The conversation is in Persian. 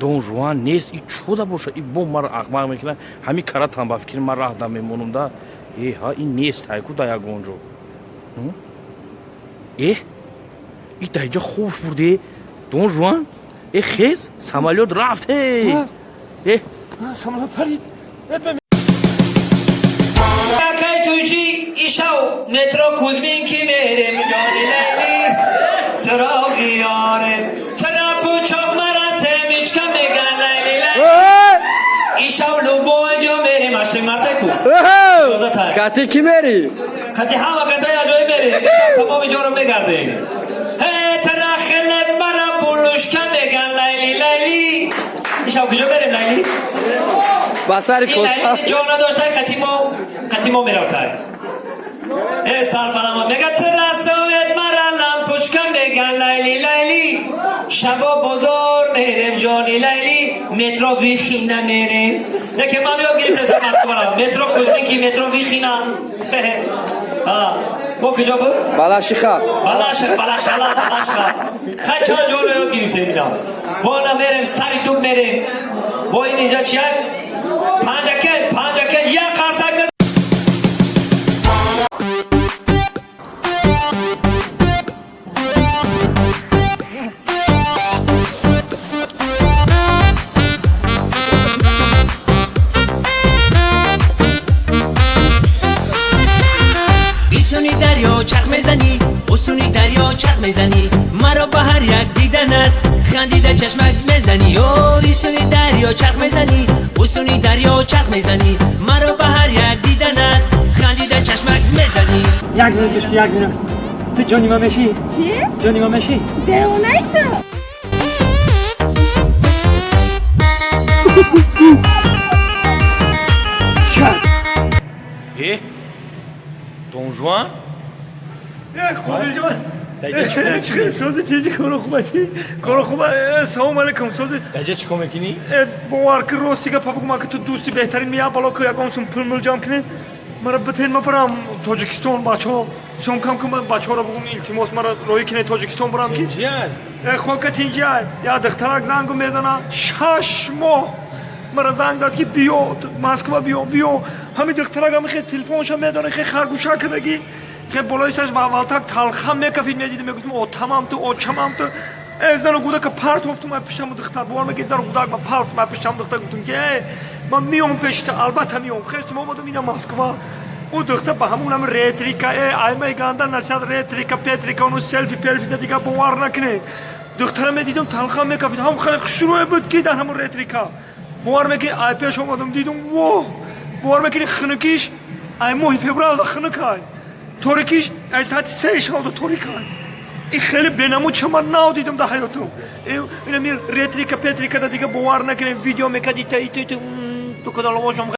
Дон Жуан нест, и чуда боша, и бо мара ахмақ мекунад, ҳами каратам ба фикри ман раҳда мемонам да. Ҳа ин нест, ҳай куда ягонҷо. И дар инҷа хубш бурде Дон Жуан. Хез самолёт рафт. Самолёт парид. Якай туҷи ишав метро Кузьминки мерем ҷони Лайли сироғи ёре трапу чоқ мара семичка меган Лайли Лайли ишав лубоҷо мерем ашти мартаку Кати ки мери? кати ҳама касаи аҷоиб мерем ишав тамоми ҷоро мегардем трахеле мара булушка меган Лайли Лайли ишав куҷо мерем Лайли Басари коса. جا نداشتن خطیمو میرفتن سرپنامو میگه ترسویت مرا لمپوچکا میگن لیلی لیلی شبا بزار میرم جانی لیلی مترو ویخینه میرم نکه من یاد گرفت سر مسکو برم مترو کزمینکی مترو ویخینه با کجا بود؟ Балашиха. Балашха خیلی چند جا رو یاد گرفت میدم با نمیرم سری توب میرم با این اینجا چیه؟ پنجکت یک قرصک بزن بیسونی دریا چرخ میزنی بسونی دریا چرخ میزنی مرا به هر یک دیدنت خندیده چشمک میزنی بیسونی دریا چرخ میزنی بسونی دریا چرخ میزنی مرا به هر یک دیدنت خندیده چشمک میزنی یک دونه تو جانی ما میشی؟ چی؟ جانی ما میشی؟ دیوانه تو Дон Жуан? خوبی جان. Дар خیلی سازی تیجی کارو خوبی. کارو خوبه. سلام علیکم سازی. чӣ кор мекунӣ? باور کن راستیگه پا بگم که تو دوستی بهترین میاد بالا که یکم سم پول ملجام کنی. مرا بتین ما برام تاجیکستان بچه‌ها شام کم که بچه‌ها رو بگم التماس مرا روی کنی تاجیکستان برام کی. خواه که تینجای یا دخترک زنگو میزنه 6 ماه مرا زنگ زد که بیا مسکو بیا همین دخترک هم خیلی تلفنشو میدونه خیلی خرگوشه که بگی که بالای سرش واولتک تلخم میکفید میدیدم میگفتم او تمام تو او چمام تو زن گوده که پرت افتم من پیشم دختر بار میگه زن گوده که پرت من پیشم دختر گفتم که من میام پیشت البته میام خستم اومدم میرم مسکو او دختر به همونم ریتریکا ای میگندن نشد ریتریکا پتریکا اونو سلفی پلفی دیگه باور نکنه دخترم میدیدم تلخم میکفید هم خیلی شروع بود که در همون ریتریکا باور میکنی ای پیش اومدم دیدم واه باور میکنی خنکیش ای ماه فوریه خنکای تورکیش ای ساعت 3 شب تورکای این خیلی بینمو چما ناو دیدم در حیاتم اینم ریتریکا پتریکا دیگه باور نکنی ویدیو میکردی تو کدال واشم